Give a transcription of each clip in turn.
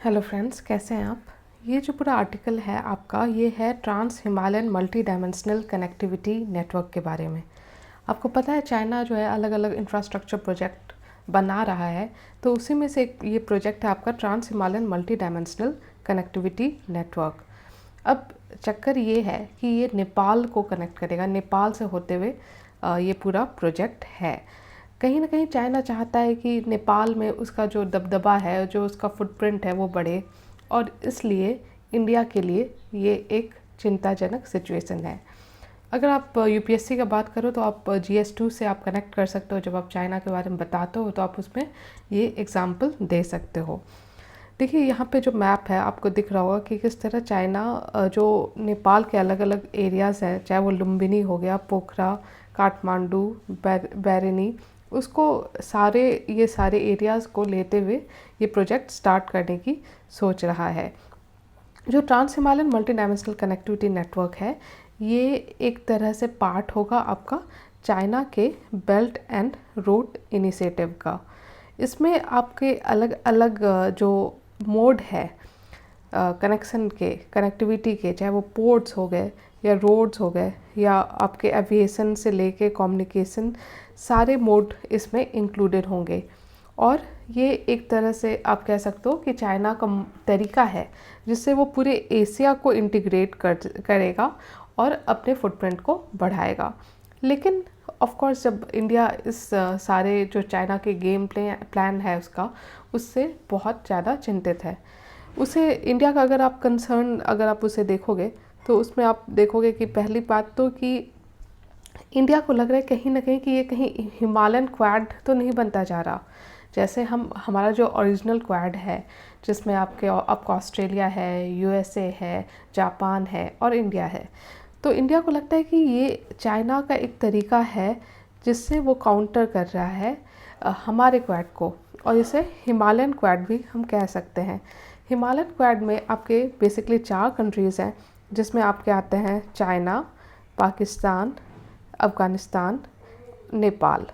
Hello friends, कैसे हैं आप। ये जो पूरा आर्टिकल है आपका, ये है trans Himalayan multi dimensional connectivity network के बारे में। आपको पता है चाइना जो है अलग अलग इंफ्रास्ट्रक्चर प्रोजेक्ट बना रहा है, तो उसी में से एक ये प्रोजेक्ट है आपका trans Himalayan multi dimensional connectivity network. अब चक्कर ये है कि ये नेपाल को कनेक्ट करेगा, नेपाल से होते हुए ये पूरा प्रोजेक्ट है। कहीं ना कहीं चाइना चाहता है कि नेपाल में उसका जो दबदबा है, जो उसका फुटप्रिंट है वो बढ़े, और इसलिए इंडिया के लिए ये एक चिंताजनक सिचुएशन है। अगर आप यूपीएससी का बात करो तो आप GS2 से आप कनेक्ट कर सकते हो। जब आप चाइना के बारे में बताते हो तो आप उसमें ये एग्जाम्पल दे सकते हो। देखिए यहाँ पे जो मैप है आपको दिख रहा होगा कि किस तरह चाइना जो नेपाल के अलग अलग एरियाज़ हैं, चाहे वो लुम्बिनी हो गया, पोखरा, काठमांडू, बैरिनी, उसको ये सारे एरियाज़ को लेते हुए ये प्रोजेक्ट स्टार्ट करने की सोच रहा है। जो trans Himalayan multi dimensional connectivity network है, ये एक तरह से पार्ट होगा आपका चाइना के बेल्ट एंड रोड इनिशिएटिव का। इसमें आपके अलग अलग जो मोड है कनेक्टिविटी के, चाहे वो पोर्ट्स हो गए या रोड्स हो गए या आपके एविएशन से लेके कम्युनिकेशन, सारे मोड इसमें इंक्लूडेड होंगे। और ये एक तरह से आप कह सकते हो कि चाइना का तरीका है जिससे वो पूरे एशिया को इंटीग्रेट करेगा और अपने फुटप्रिंट को बढ़ाएगा। लेकिन ऑफ कोर्स जब इंडिया इस सारे जो चाइना के गेम प्लान है उसका, उससे बहुत ज़्यादा चिंतित है। उसे इंडिया का अगर आप उसे देखोगे तो उसमें आप देखोगे कि पहली बात तो कि इंडिया को लग रहा है कहीं ना कहीं कि ये कहीं हिमालयन क्वाड तो नहीं बनता जा रहा। जैसे हमारा जो ओरिजिनल क्वाड है, जिसमें आपका ऑस्ट्रेलिया है, यूएसए है, जापान है और इंडिया है, तो इंडिया को लगता है कि ये चाइना का एक तरीका है जिससे वो काउंटर कर रहा है हमारे क्वाड को, और इसे हिमालयन क्वाड भी हम कह सकते हैं। हिमालयन क्वाड में आपके बेसिकली 4 कंट्रीज़ हैं, जिसमें आपके आते हैं चाइना, पाकिस्तान, अफ़गानिस्तान, नेपाल।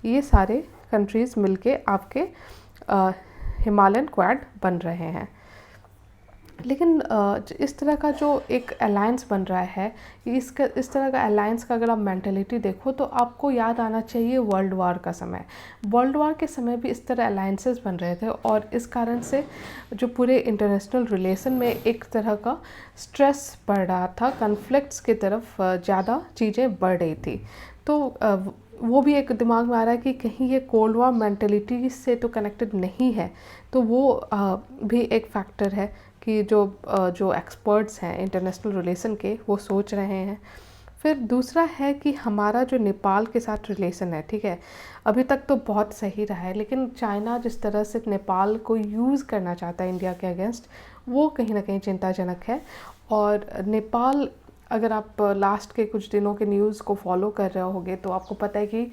ये सारे कंट्रीज़ मिलके आपके हिमालयन क्वाड बन रहे हैं। लेकिन इस तरह का जो एक अलायंस बन रहा है, इस तरह का अलायंस का अगर आप मेंटलिटी देखो तो आपको याद आना चाहिए वर्ल्ड वार का समय। वर्ल्ड वार के समय भी इस तरह अलायंसेस बन रहे थे, और इस कारण से जो पूरे इंटरनेशनल रिलेशन में एक तरह का स्ट्रेस बढ़ रहा था, कन्फ्लिक्ट्स की तरफ ज़्यादा चीज़ें बढ़ रही थी। तो वो भी एक दिमाग में आ रहा है कि कहीं ये कोल्ड वॉर मेंटलिटी से तो कनेक्टेड नहीं है, तो वो भी एक फैक्टर है कि जो एक्सपर्ट्स हैं इंटरनेशनल रिलेशन के, वो सोच रहे हैं। फिर दूसरा है कि हमारा जो नेपाल के साथ रिलेशन है, ठीक है, अभी तक तो बहुत सही रहा है, लेकिन चाइना जिस तरह से नेपाल को यूज़ करना चाहता है इंडिया के अगेंस्ट, वो कहीं ना कहीं चिंताजनक है। और नेपाल, अगर आप लास्ट के कुछ दिनों के न्यूज़ को फॉलो कर रहे होगे तो आपको पता है कि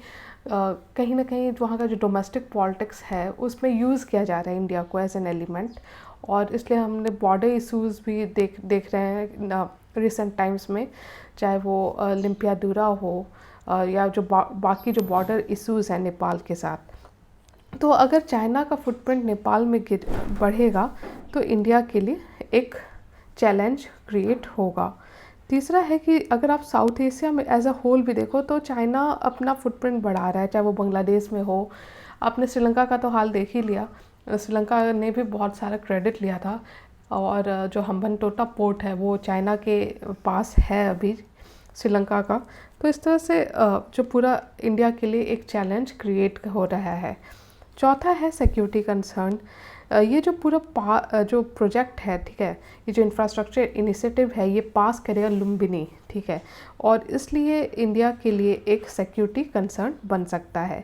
कहीं ना कहीं वहाँ का जो डोमेस्टिक पॉलिटिक्स है उसमें यूज़ किया जा रहा है इंडिया को एज एन एलिमेंट, और इसलिए हमने बॉर्डर इश्यूज़ भी देख रहे हैं रिसेंट टाइम्स में, चाहे वो लिम्पियादुरा हो या जो बाकी जो बॉर्डर इश्यूज़ हैं नेपाल के साथ। तो अगर चाइना का फुटप्रिंट नेपाल में बढ़ेगा तो इंडिया के लिए एक चैलेंज क्रिएट होगा। तीसरा है कि अगर आप साउथ एशिया में एज अ होल भी देखो तो चाइना अपना फुटप्रिंट बढ़ा रहा है, चाहे वो बांग्लादेश में हो। आपने श्रीलंका का तो हाल देख ही लिया, श्रीलंका ने भी बहुत सारा क्रेडिट लिया था, और जो हम्बनटोटा पोर्ट है वो चाइना के पास है अभी श्रीलंका का। तो इस तरह से जो पूरा इंडिया के लिए एक चैलेंज क्रिएट हो रहा है। चौथा है सिक्योरिटी कंसर्न। ये जो पूरा जो प्रोजेक्ट है, ठीक है, ये जो इंफ्रास्ट्रक्चर इनिशिएटिव है, ये पास करेगा लुम्बिनी, ठीक है, और इसलिए इंडिया के लिए एक सिक्योरिटी कंसर्न बन सकता है।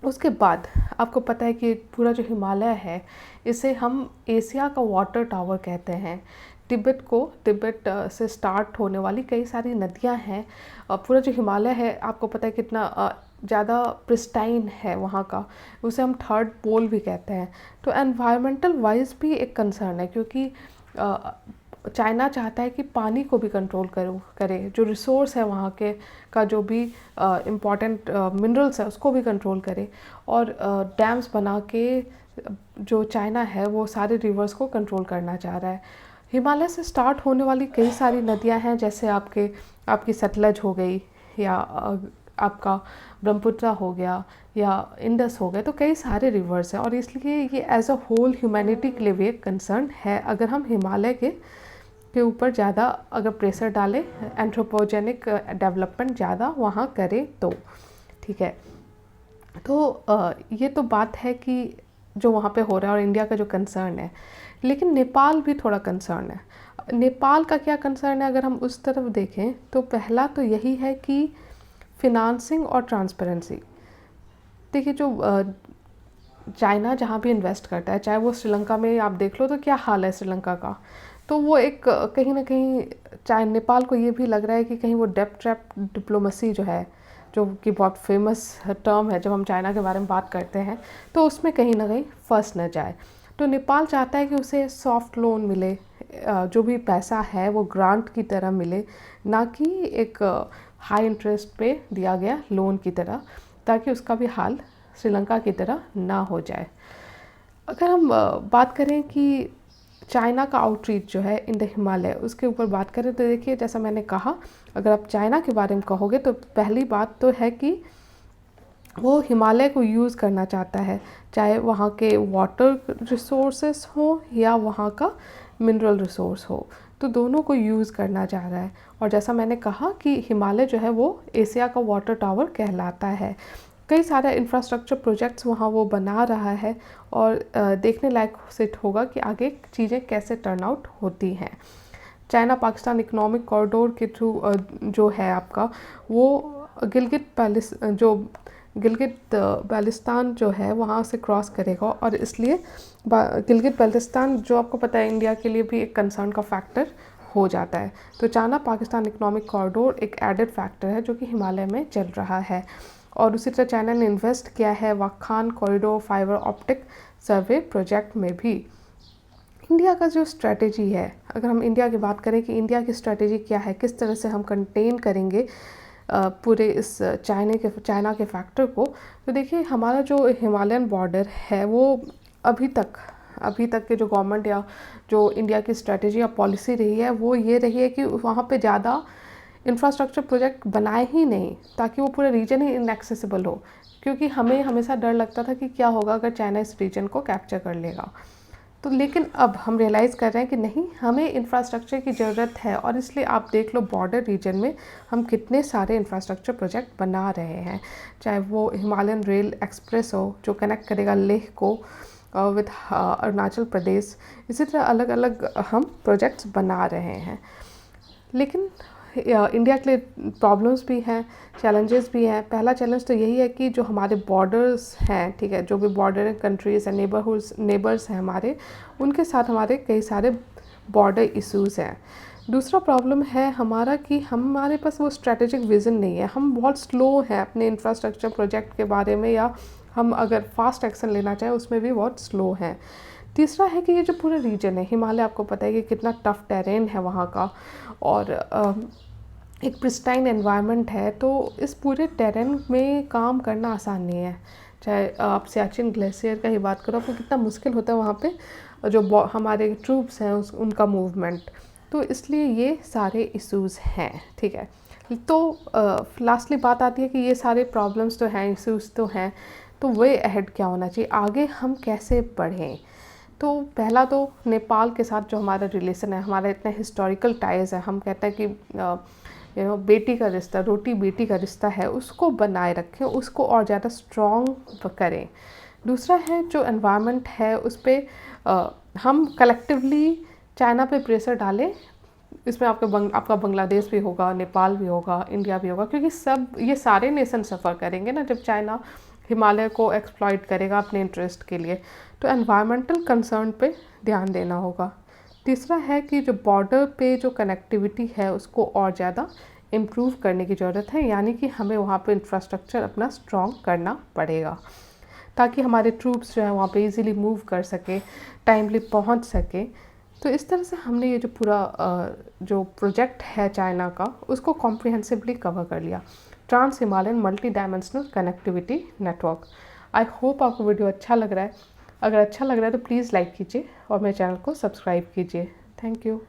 उसके बाद आपको पता है कि पूरा जो हिमालय है, इसे हम एशिया का वाटर टावर कहते हैं। तिब्बत से स्टार्ट होने वाली कई सारी नदियां हैं, पूरा जो हिमालय है आपको पता है कितना ज़्यादा प्रिस्टाइन है वहाँ का, उसे हम 3rd पोल भी कहते हैं। तो एनवायरमेंटल वाइज भी एक कंसर्न है, क्योंकि चाइना चाहता है कि पानी को भी कंट्रोल करे, जो रिसोर्स है वहाँ के का, जो भी इम्पॉर्टेंट मिनरल्स है उसको भी कंट्रोल करे, और डैम्स बना के जो चाइना है वो सारे रिवर्स को कंट्रोल करना चाह रहा है। हिमालय से स्टार्ट होने वाली कई सारी नदियां हैं, जैसे आपकी सतलज हो गई, या आपका ब्रह्मपुत्र हो गया, या इंडस हो गए। तो कई सारे रिवर्स हैं और इसलिए ये एज अ होल ह्यूमैनिटी के लिए भी एक कंसर्न है अगर हम हिमालय के ऊपर ज़्यादा अगर प्रेशर डालें, एंथ्रोपोजेनिक डेवलपमेंट ज़्यादा वहाँ करें तो। ठीक है, तो ये तो बात है कि जो वहाँ पे हो रहा है और इंडिया का जो कंसर्न है। लेकिन नेपाल भी थोड़ा कंसर्न है। नेपाल का क्या कंसर्न है अगर हम उस तरफ देखें तो पहला तो यही है कि फिनांसिंग और ट्रांसपेरेंसी। देखिए, जो चाइना जहाँ भी इन्वेस्ट करता है, चाहे वो श्रीलंका में आप देख लो तो क्या हाल है श्रीलंका का, तो वो एक कहीं ना कहीं चाहे नेपाल को ये भी लग रहा है कि कहीं वो डेप्थ ट्रैप डिप्लोमेसी जो है, जो कि बहुत फेमस टर्म है जब हम चाइना के बारे में बात करते हैं, तो उसमें कहीं ना कहीं फंस न जाए। तो नेपाल चाहता है कि उसे सॉफ्ट लोन मिले, जो भी पैसा है वो ग्रांट की तरह मिले, ना कि एक हाई इंटरेस्ट पे दिया गया लोन की तरह, ताकि उसका भी हाल श्रीलंका की तरह ना हो जाए। अगर हम बात करें कि चाइना का आउटरीच जो है इन द हिमालय, उसके ऊपर बात करें तो देखिए, जैसा मैंने कहा, अगर आप चाइना के बारे में कहोगे तो पहली बात तो है कि वो हिमालय को यूज़ करना चाहता है, चाहे वहाँ के वाटर रिसोर्सेस हो या वहाँ का मिनरल रिसोर्स हो, तो दोनों को यूज़ करना चाह रहा है। और जैसा मैंने कहा कि हिमालय जो है वो एशिया का वाटर टावर कहलाता है। कई सारे इंफ्रास्ट्रक्चर प्रोजेक्ट्स वहाँ वो बना रहा है और देखने लायक सिट होगा कि आगे चीज़ें कैसे टर्न आउट होती हैं। चाइना पाकिस्तान इकोनॉमिक कॉरिडोर के थ्रू जो है आपका वो गिलगित बाल्टिस्तान जो है वहाँ से क्रॉस करेगा, और इसलिए गिलगित बाल्टिस्तान जो आपको पता है इंडिया के लिए भी एक कंसर्न का फैक्टर हो जाता है। तो चाइना पाकिस्तान इकोनॉमिक कॉरिडोर एक एडेड फैक्टर है जो कि हिमालय में चल रहा है। और उसी तरह चाइना ने इन्वेस्ट किया है वाखान कॉरिडोर फाइबर ऑप्टिक सर्वे प्रोजेक्ट में भी। इंडिया का जो स्ट्रेटेजी है, अगर हम इंडिया की बात करें कि इंडिया की स्ट्रेटेजी क्या है, किस तरह से हम कंटेन करेंगे पूरे इस चाइना के फैक्टर को, तो देखिए, हमारा जो हिमालयन बॉर्डर है वो अभी तक के जो गवर्नमेंट या जो इंडिया की स्ट्रेटेजी या पॉलिसी रही है वो ये रही है कि वहाँ पे ज़्यादा इंफ्रास्ट्रक्चर प्रोजेक्ट बनाए ही नहीं, ताकि वो पूरा रीजन ही इनएक्सेसिबल हो, क्योंकि हमें हमेशा डर लगता था कि क्या होगा अगर चाइना इस रीजन को कैप्चर कर लेगा। तो लेकिन अब हम रियलाइज़ कर रहे हैं कि नहीं, हमें इंफ्रास्ट्रक्चर की ज़रूरत है, और इसलिए आप देख लो बॉर्डर रीजन में हम कितने सारे इंफ्रास्ट्रक्चर प्रोजेक्ट बना रहे हैं, चाहे वो हिमालयन रेल एक्सप्रेस हो जो कनेक्ट करेगा लेह को विद अरुणाचल प्रदेश। इसी तरह अलग अलग हम प्रोजेक्ट्स बना रहे हैं। लेकिन इंडिया के लिए प्रॉब्लम्स भी हैं, चैलेंजेस भी हैं। पहला चैलेंज तो यही है कि जो हमारे बॉर्डर्स हैं, ठीक है, जो भी बॉर्डर कंट्रीज़ हैं, नेबर्स हैं हमारे, उनके साथ हमारे कई सारे बॉर्डर इश्यूज़ हैं। दूसरा प्रॉब्लम है हमारा कि हमारे पास वो स्ट्रेटेजिक विज़न नहीं है, हम बहुत स्लो हैं अपने इंफ्रास्ट्रक्चर प्रोजेक्ट के बारे में, या हम अगर फास्ट एक्शन लेना चाहें उसमें भी बहुत स्लो हैं। तीसरा है कि ये जो पूरा रीजन है हिमालय, आपको पता है कि कितना टफ टेरेन है वहाँ का, और एक प्रिस्टाइन एनवायरनमेंट है, तो इस पूरे टेरेन में काम करना आसान नहीं है। चाहे आप सियाचिन ग्लेशियर का ही बात करो, आपको कितना मुश्किल होता है वहाँ पे जो हमारे ट्रूप्स हैं उनका मूवमेंट। तो इसलिए ये सारे इश्यूज़ हैं, ठीक है। तो लास्टली बात आती है कि ये सारे प्रॉब्लम्स तो हैं, इश्यूज़ तो हैं, तो वे अहेड क्या होना चाहिए, आगे हम कैसे बढ़ें। तो पहला तो नेपाल के साथ जो हमारा रिलेशन है, हमारा इतना हिस्टोरिकल टाइज है, हम कहते हैं कि बेटी का रिश्ता, रोटी बेटी का रिश्ता है, उसको बनाए रखें, उसको और ज़्यादा स्ट्रॉन्ग करें। दूसरा है जो एनवायरनमेंट है उस पर हम कलेक्टिवली चाइना पे प्रेशर डालें। इसमें आपका बांग्लादेश भी होगा, नेपाल भी होगा, इंडिया भी होगा, क्योंकि ये सारे नेशन सफ़र करेंगे ना जब चाइना हिमालय को एक्सप्लॉइट करेगा अपने इंटरेस्ट के लिए। तो एनवायरमेंटल कंसर्न पे ध्यान देना होगा। तीसरा है कि जो बॉर्डर पे जो कनेक्टिविटी है उसको और ज़्यादा इम्प्रूव करने की ज़रूरत है, यानी कि हमें वहाँ पे इंफ्रास्ट्रक्चर अपना स्ट्रॉन्ग करना पड़ेगा, ताकि हमारे ट्रूप्स जो है वहाँ पे इजीली मूव कर सके, टाइमली पहुँच सके। तो इस तरह से हमने ये जो पूरा जो प्रोजेक्ट है चाइना का, उसको कॉम्प्रिहेंसिवली कवर कर लिया, trans Himalayan multi dimensional connectivity network. I hope आपको वीडियो अच्छा लग रहा है। अगर अच्छा लग रहा है तो प्लीज़ लाइक कीजिए और मेरे चैनल को सब्सक्राइब कीजिए। Thank you.